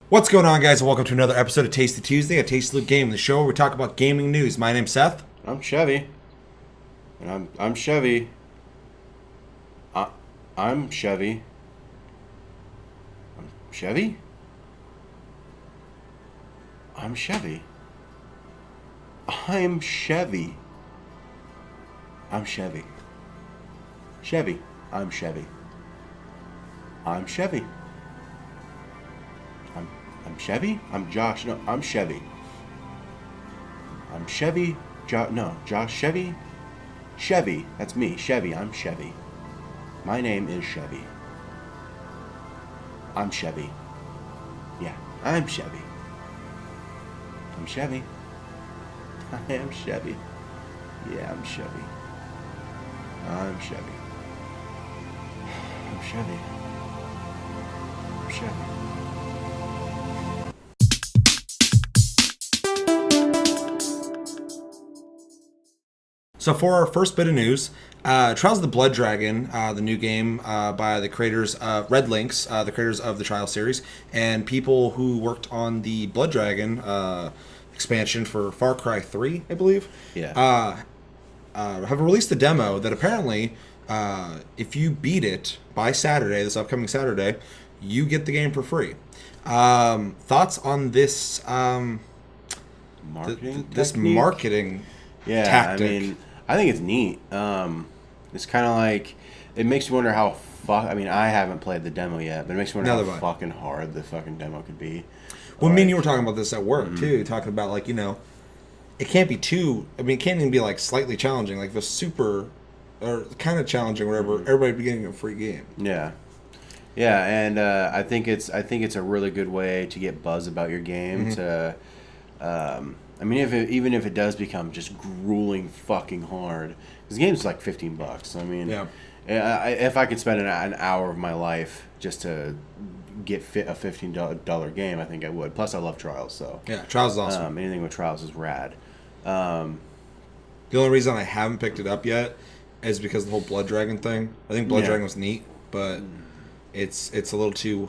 What's going on, guys, and welcome to another episode of Tasty Tuesday, a Tasty Loot Game, the show where we talk about gaming news. My name's Seth. I'm Chevy. And I'm Chevy. I'm Chevy. I'm Chevy? I'm Chevy. I'm Chevy. I'm Chevy. Chevy. I'm Chevy. I'm Chevy. I'm Chevy? I'm Josh. No, I'm Chevy. I'm Chevy. Josh Chevy? Chevy. That's me. Chevy. I'm Chevy. My name is Chevy. I'm Chevy. Yeah, I'm Chevy. I'm Chevy. I am Chevy. Yeah, I'm Chevy. I'm Chevy. I'm Chevy. I'm Chevy. So for our first bit of news, Trials of the Blood Dragon, the new game by the creators of Red Links, the creators of the Trial series, and people who worked on the Blood Dragon expansion for Far Cry 3, I believe, have released a demo that apparently, if you beat it by Saturday, this upcoming Saturday, you get the game for free. Thoughts on this marketing tactic? I mean, I think it's neat. It's kind of like, it makes you wonder how I haven't played the demo yet, but it makes you wonder how fucking hard the fucking demo could be. Well, me and you were talking about this at work, too, talking about, like, it can't be it can't even be, like, slightly challenging, like, the super, or kind of challenging, whatever, everybody be getting a free game. Yeah. Yeah, and I think it's a really good way to get buzz about your game, even if it does become just grueling fucking hard, because the game's like $15. I mean, if I could spend an hour of my life just to get a $15 game, I think I would. Plus, I love Trials, so yeah, Trials is awesome. Anything with Trials is rad. The only reason I haven't picked it up yet is because of the whole Blood Dragon thing. I think Blood Dragon was neat, but it's a little too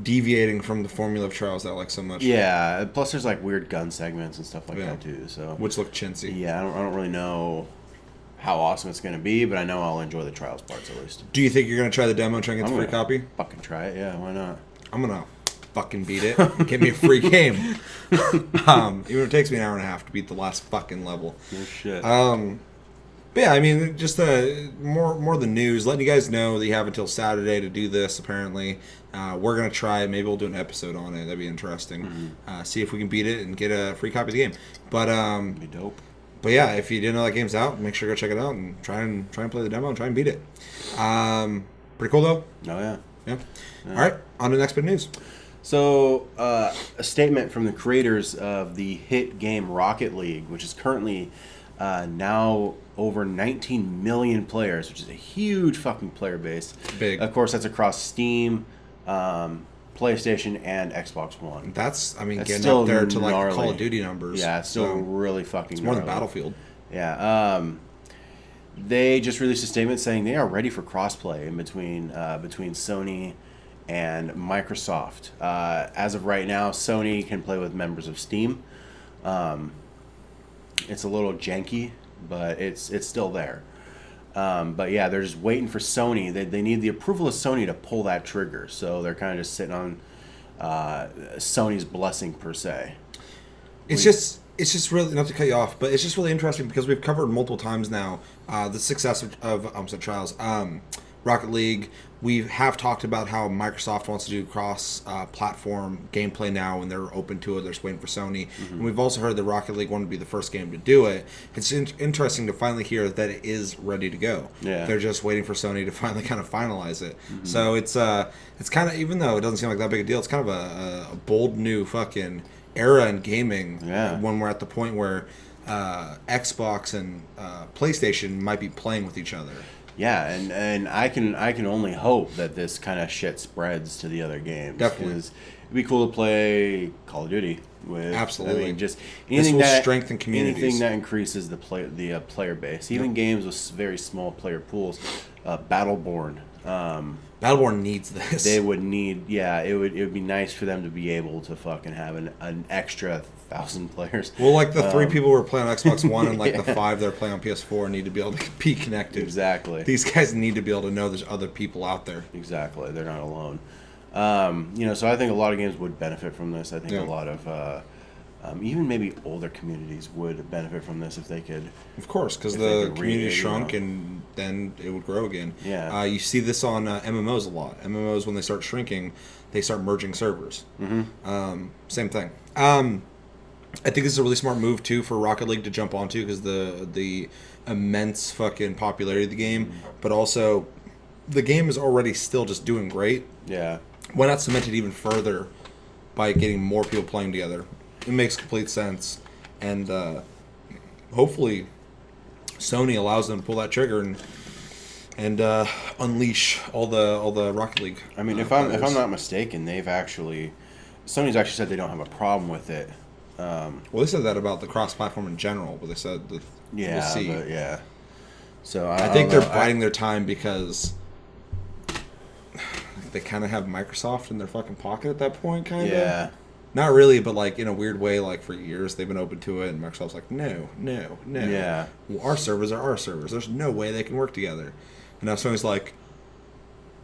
deviating from the formula of Trials that I like so much. Yeah, plus there's like weird gun segments and stuff like that too. So which look chintzy. Yeah, I don't really know how awesome it's going to be, but I know I'll enjoy the Trials parts at least. Do you think you're going to try the demo and try and get the free copy? Fucking try it, yeah, why not? I'm going to fucking beat it. Give me a free game. Even if it takes me an hour and a half to beat the last fucking level. No shit. But yeah, I mean, just more the news, letting you guys know that you have until Saturday to do this, apparently. We're going to try it. Maybe we'll do an episode on it. That'd be interesting. See if we can beat it and get a free copy of the game. But That'd be dope. But yeah, if you didn't know that game's out, make sure to go check it out and try and play the demo and try and beat it. Pretty cool, though. Oh, yeah. All right, on to the next bit of news. So, a statement from the creators of the hit game Rocket League, which is currently now over 19 million players, which is a huge fucking player base. Big. Of course, that's across Steam, PlayStation, and Xbox One. That's getting up there to like gnarly. Call of Duty numbers. Yeah, it's still really fucking it's more than Battlefield. Yeah. They just released a statement saying they are ready for crossplay in between Sony and Microsoft. As of right now, Sony can play with members of Steam. It's a little janky, but it's still there. But yeah, they're just waiting for Sony. They need the approval of Sony to pull that trigger. So they're kind of just sitting on Sony's blessing per se. It's just really, not to cut you off, but it's just really interesting because we've covered multiple times now the success of Trials. Rocket League, we have talked about how Microsoft wants to do cross-platform gameplay now, and they're open to it. They're just waiting for Sony. And we've also heard that Rocket League wanted to be the first game to do it. It's interesting to finally hear that it is ready to go. Yeah. They're just waiting for Sony to finally kind of finalize it. So it's kind of, even though it doesn't seem like that big a deal, it's kind of a bold new fucking era in gaming. Yeah. When we're at the point where Xbox and PlayStation might be playing with each other. Yeah, and I can only hope that this kind of shit spreads to the other games. Definitely. Because it'd be cool to play Call of Duty with. Absolutely. I mean, just anything this will that strengthen communities. Anything that increases the player base. Even games with very small player pools. Battleborn Battleborn needs this. They would need, it would be nice for them to be able to fucking have an extra 1,000 players. Well, like the 3 people who are playing on Xbox One and like the 5 that are playing on PS4 need to be able to be connected. Exactly. These guys need to be able to know there's other people out there. Exactly. They're not alone. So I think a lot of games would benefit from this. I think a lot of even maybe older communities would benefit from this if they could. Of course, because the community shrunk and then it would grow again. Yeah. You see this on MMOs a lot. MMOs, when they start shrinking, they start merging servers. Mm-hmm. Same thing. I think this is a really smart move, too, for Rocket League to jump onto because the immense fucking popularity of the game. But also, the game is already still just doing great. Yeah. Why not cement it even further by getting more people playing together? It makes complete sense. And hopefully Sony allows them to pull that trigger and unleash all the Rocket League. I mean, if I'm not mistaken, Sony's actually said they don't have a problem with it. Well, they said that about the cross-platform in general, but they said that we'll see. But yeah. So I think they're biding their time because they kind of have Microsoft in their fucking pocket at that point, kind of. Yeah. Not really, but like in a weird way, like for years they've been open to it, and Microsoft's like, no. Yeah. Well, our servers are our servers. There's no way they can work together. And now Sony's like,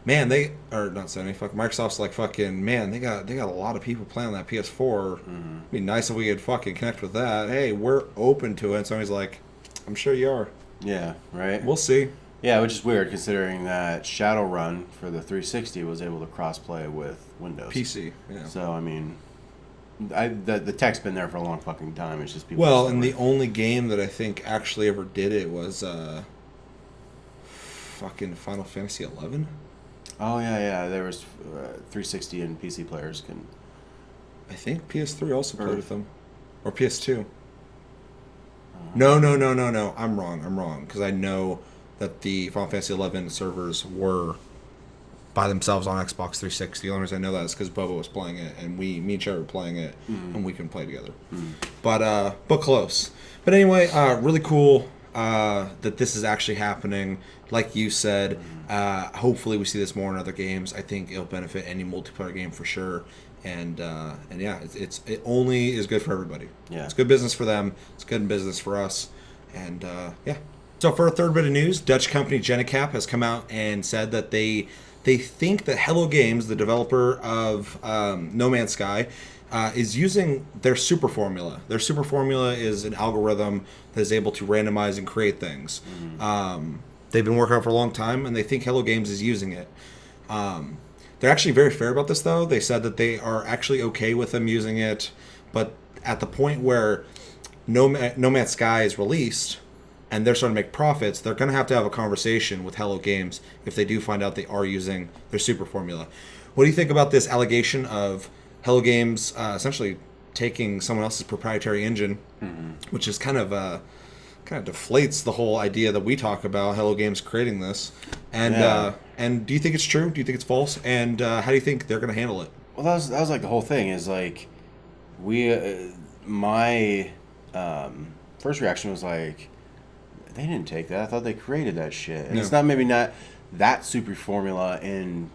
man, Microsoft's like, fucking, man, they got a lot of people playing on that PS4. Mm-hmm. It'd be nice if we could fucking connect with that. Hey, we're open to it. And Sony's like, I'm sure you are. Yeah, right? We'll see. Yeah, which is weird considering that Shadowrun for the 360 was able to cross-play with Windows. PC, yeah. So, I mean, the tech's been there for a long fucking time. It's just people... Well, and the only game that I think actually ever did it was fucking Final Fantasy 11. Oh, yeah. There was 360 and PC players can... I think PS3 also played with them. Or PS2. No. I'm wrong. Because I know that the Final Fantasy 11 servers were by themselves on Xbox 360. The only reason I know that is because Boba was playing it, and me and Cherry were playing it, and we can play together. But close. But anyway, really cool that this is actually happening. Like you said, hopefully we see this more in other games. I think it'll benefit any multiplayer game for sure. And yeah, it only is good for everybody. Yeah. It's good business for them. It's good business for us. And yeah. So for a third bit of news, Dutch company Genecap has come out and said that they think that Hello Games, the developer of No Man's Sky, is using their superformula. Their superformula is an algorithm that is able to randomize and create things. They've been working on it for a long time, and they think Hello Games is using it. They're actually very fair about this, though. They said that they are actually okay with them using it, but at the point where No Man's Sky is released and they're starting to make profits, they're going to have a conversation with Hello Games if they do find out they are using their super formula. What do you think about this allegation of Hello Games essentially taking someone else's proprietary engine, which is kind of deflates the whole idea that we talk about Hello Games creating this? And do you think it's true? Do you think it's false? And how do you think they're going to handle it? Well, that was like the whole thing is like my first reaction was like, they didn't take that. I thought they created that shit. And it's maybe not that super formula in,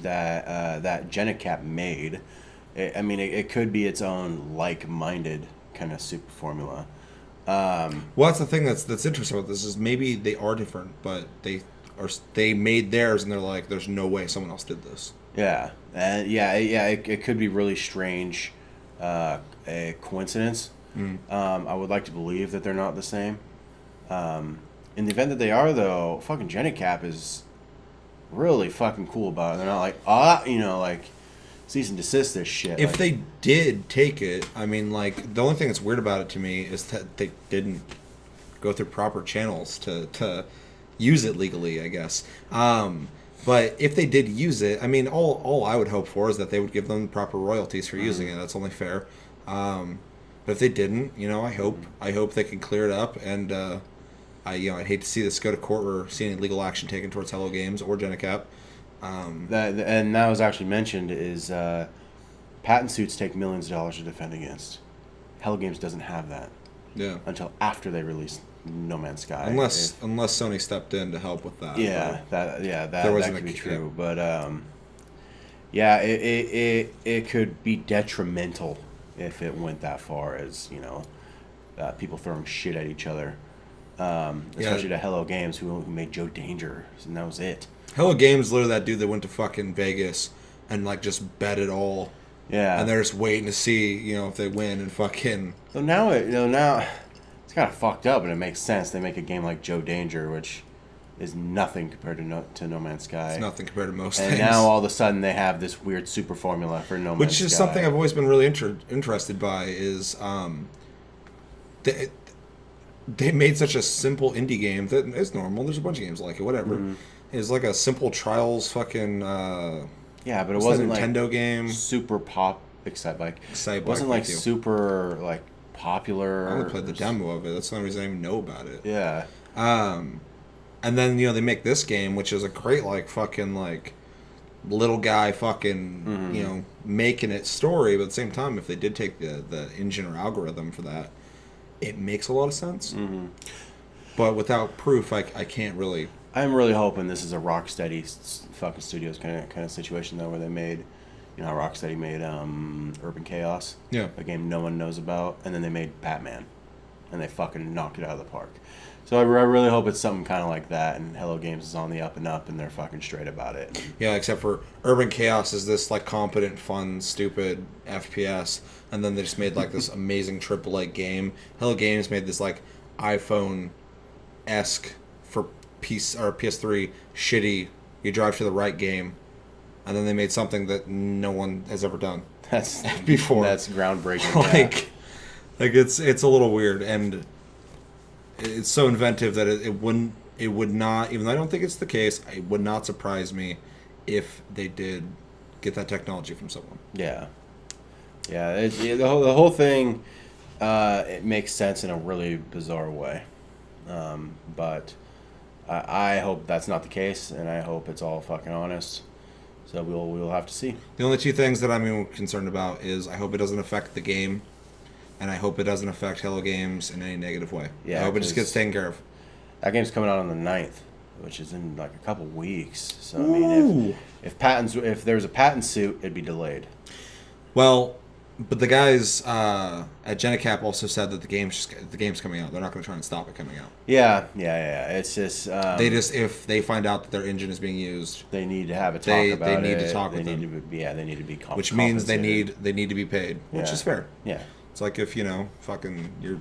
that Genecap made. It could be its own like-minded kind of super formula. Well, that's the thing that's interesting about this is maybe they are different, but they made theirs and they're like, there's no way someone else did this. Yeah. It could be really strange, a coincidence. I would like to believe that they're not the same. In the event that they are, though, fucking Genecap is really fucking cool about it. They're not like, cease and desist this shit. If they did take it, the only thing that's weird about it to me is that they didn't go through proper channels to use it legally, I guess. But if they did use it, all I would hope for is that they would give them proper royalties for using it. That's only fair. But if they didn't, I hope they can clear it up. And I'd hate to see this go to court or see any legal action taken towards Hello Games or Genecap. That was actually mentioned is patent suits take millions of dollars to defend against. Hello Games doesn't have that. Yeah. Until after they release No Man's Sky. Unless Sony stepped in to help with that. Yeah, that could be true. But it could be detrimental if it went that far as, people throwing shit at each other. Especially to Hello Games, who made Joe Danger, and that was it. Hello Games, literally that dude that went to fucking Vegas and like just bet it all. Yeah. And they're just waiting to see, if they win and fucking. So now it's kind of fucked up, and it makes sense. They make a game like Joe Danger, which is nothing compared to No Man's Sky. It's nothing compared to most and things. And now all of a sudden they have this weird super formula for No Man's Sky. Which is something I've always been really interested by is they made such a simple indie game that is normal. There's a bunch of games like it, whatever. Mm-hmm. It's like a simple Trials fucking... yeah, but it wasn't like Nintendo like game. Super pop, it wasn't like super like popular. I only played the demo of it. That's the only reason I even know about it. Yeah. And then they make this game, which is a great like fucking like little guy fucking making it story. But at the same time, if they did take the engine or algorithm for that, it makes a lot of sense. Mm-hmm. But without proof, I can't really. I'm really hoping this is a Rocksteady fucking Studios kind of situation though, where they made, Rocksteady made Urban Chaos, a game no one knows about, and then they made Batman, and they fucking knocked it out of the park. So I really hope it's something kind of like that, and Hello Games is on the up and up, and they're fucking straight about it. Yeah, except for Urban Chaos is this like competent, fun, stupid FPS, and then they just made like this amazing AAA game. Hello Games made this like iPhone-esque for PS3 shitty. You drive to the right game, and then they made something that no one has ever done. That's before. That's groundbreaking. like it's a little weird, and it's so inventive that it would not, even though I don't think it's the case, it would not surprise me if they did get that technology from someone. Yeah. The whole thing, it makes sense in a really bizarre way, but I hope that's not the case, and I hope it's all fucking honest. So we'll have to see. The only two things that I'm concerned about is I hope it doesn't affect the game, and I hope it doesn't affect Hello Games in any negative way. Yeah, I hope it just gets taken care of. That game's coming out on the 9th, which is in like a couple weeks. So I mean, if there's a patent suit, it'd be delayed. Well, but the guys at Genicap also said that the game's coming out. They're not going to try and stop it coming out. Yeah. It's just if they find out that their engine is being used, they need to have a talk about it. They need to talk with them. They need to be which means they need to be paid, which is fair. Yeah. It's like if, fucking you're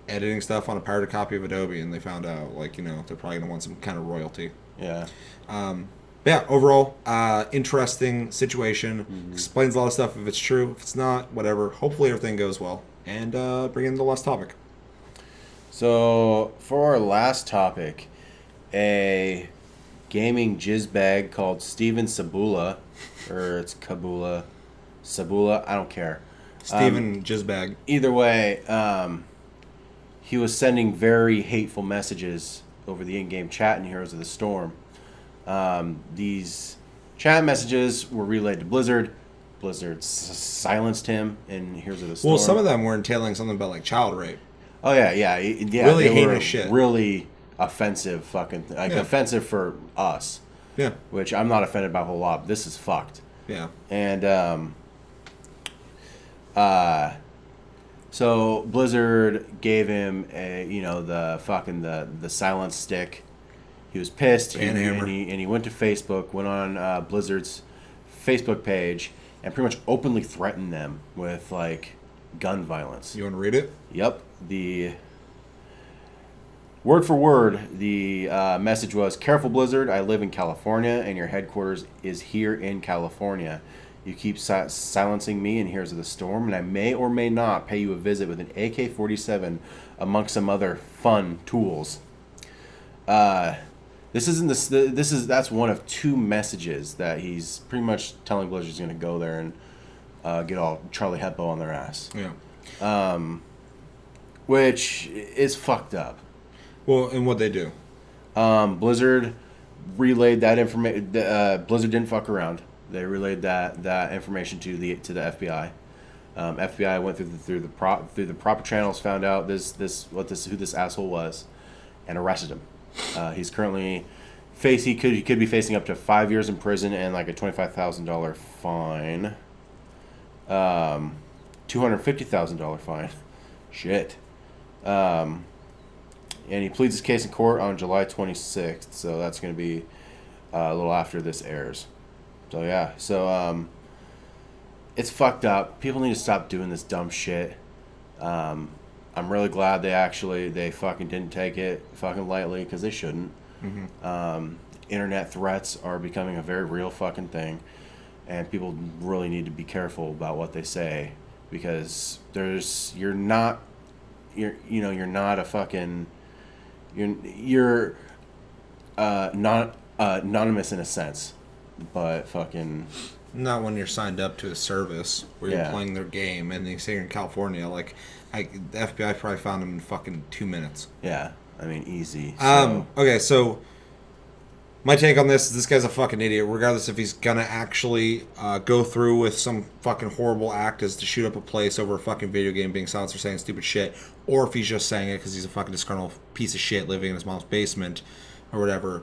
editing stuff on a pirated copy of Adobe and they found out, they're probably going to want some kind of royalty. Yeah. Yeah, overall, interesting situation. Mm-hmm. Explains a lot of stuff if it's true. If it's not, whatever. Hopefully everything goes well. And bring in the last topic. So, for our last topic, a gaming jizzbag called Steven Sabula, or it's Sabula, I don't care. Steven Jizzbag. Either way, he was sending very hateful messages over the in-game chat in Heroes of the Storm. These chat messages were relayed to Blizzard. Blizzard silenced him in Heroes of the Storm. Well, some of them were entailing something about child rape. Oh yeah. Really heinous shit. Really offensive, offensive for us. Yeah. Which I'm not offended by a whole lot. But this is fucked. Yeah. And so Blizzard gave him the silence stick. He was pissed, and he went to Facebook, went on Blizzard's Facebook page, and pretty much openly threatened them with gun violence. You want to read it? Yep. The word for word, the message was, "Careful, Blizzard. I live in California, and your headquarters is here in California. You keep silencing me in Heroes of the Storm, and I may or may not pay you a visit with an AK-47 amongst some other fun tools." That's one of two messages that he's pretty much telling Blizzard he's going to go there and get all Charlie Hebdo on their ass. Yeah. Which is fucked up. Well, and what'd they do? Blizzard relayed that information. Blizzard didn't fuck around. They relayed that information to the FBI. FBI went through the proper channels, found out who this asshole was, and arrested him. He's currently he could be facing up to 5 years in prison and like a $25,000 fine. $250,000 fine. Shit. And he pleads his case in court on July 26th, so that's going to be a little after this airs. So yeah, it's fucked up. People need to stop doing this dumb shit. I'm really glad they fucking didn't take it fucking lightly, because they shouldn't. Mm-hmm. Internet threats are becoming a very real fucking thing, and people really need to be careful about what they say, because you're not not anonymous in a sense, but fucking not when you're signed up to a service where you're playing their game, and they say you're in California. Like, the FBI probably found him in fucking 2 minutes. Yeah, I mean, easy. Okay, so my take on this guy's a fucking idiot, regardless if he's gonna actually go through with some fucking horrible act as to shoot up a place over a fucking video game, being silenced for saying stupid shit, or if he's just saying it because he's a fucking disgruntled piece of shit living in his mom's basement or whatever.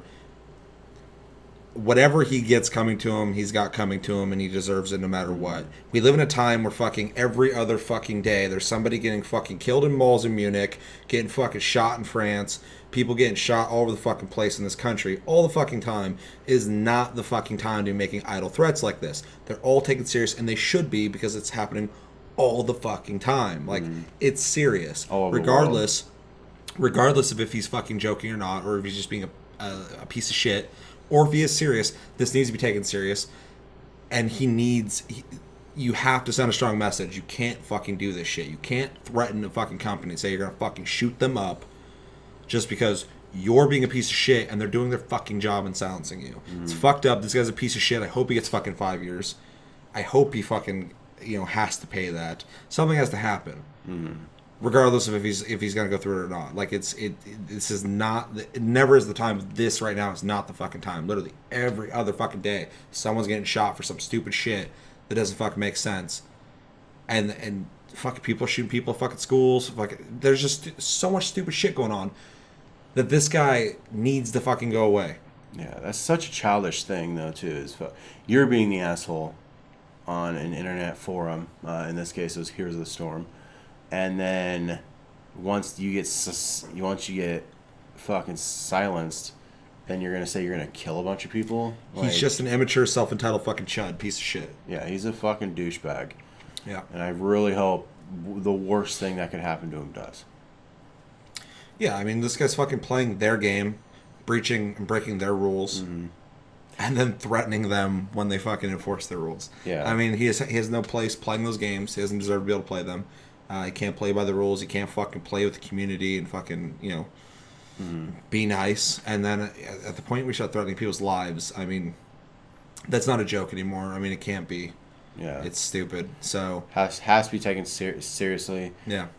Whatever he gets coming to him, he's got coming to him, and he deserves it no matter what. We live in a time where fucking every other fucking day there's somebody getting fucking killed in malls in Munich, getting fucking shot in France, people getting shot all over the fucking place in this country. All the fucking time is not the fucking time to be making idle threats like this. They're all taken serious, and they should be, because it's happening all the fucking time. Like, it's serious. Regardless of if he's fucking joking or not, or if he's just being a piece of shit, or if he is serious, this needs to be taken serious. And you have to send a strong message. You can't fucking do this shit. You can't threaten a fucking company and say you're gonna fucking shoot them up just because you're being a piece of shit and they're doing their fucking job and silencing you. It's fucked up. This guy's a piece of shit. I hope he gets fucking 5 years. I hope he fucking, has to pay that. Something has to happen. Regardless of if he's gonna go through it or not. Like, this is not, it never is the time. This right now is not the fucking time. Literally every other fucking day someone's getting shot for some stupid shit that doesn't fucking make sense, and fucking people shooting people at fucking schools. There's just so much stupid shit going on that this guy needs to fucking go away. Yeah, that's such a childish thing though too. You're being the asshole on an internet forum. In this case, it was Heroes of the Storm. And then once you get fucking silenced, then you're gonna say you're gonna kill a bunch of people. He's just an immature, self-entitled fucking chud piece of shit. Yeah, he's a fucking douchebag. Yeah. And I really hope the worst thing that could happen to him does. Yeah, I mean, this guy's fucking playing their game, breaching and breaking their rules, and then threatening them when they fucking enforce their rules. Yeah. I mean, he has no place playing those games. He doesn't deserve to be able to play them. He can't play by the rules. He can't fucking play with the community and fucking, be nice. And then at the point we start threatening people's lives, I mean, that's not a joke anymore. I mean, it can't be. Yeah. It's stupid. So has to be taken seriously. Yeah.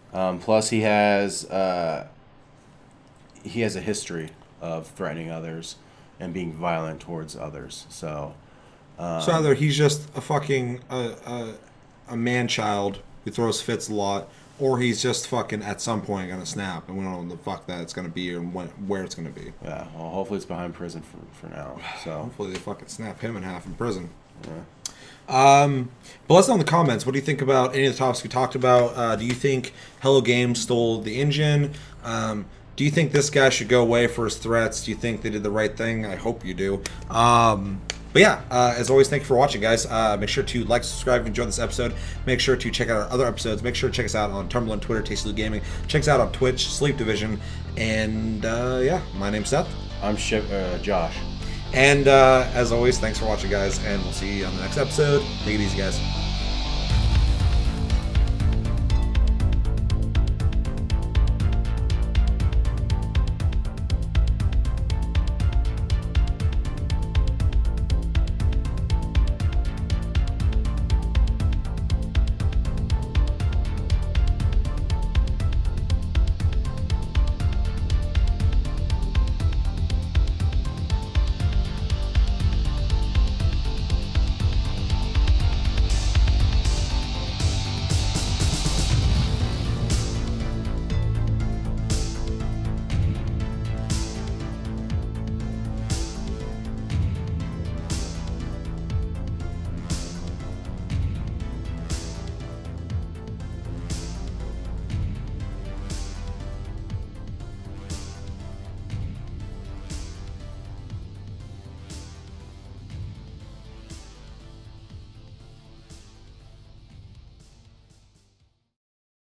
Plus, he has a history of threatening others and being violent towards others. So either he's just a fucking a man-child who throws fits a lot, or he's just fucking at some point gonna snap, and we don't know what the fuck that it's gonna be or where it's gonna be. Yeah, well, hopefully it's behind prison for now. So hopefully they fucking snap him in half in prison. Yeah. But let's know in the comments, what do you think about any of the topics we talked about? Do you think Hello Games stole the engine? Do you think this guy should go away for his threats? Do you think they did the right thing? I hope you do. But yeah, as always, thank you for watching, guys. Make sure to like, subscribe if you enjoyed this episode. Make sure to check out our other episodes. Make sure to check us out on Tumblr and Twitter, Tasty Loot Gaming. Check us out on Twitch, Sleep Division. And yeah, my name's Seth. I'm Josh. And as always, thanks for watching, guys. And we'll see you on the next episode. Take it easy, guys.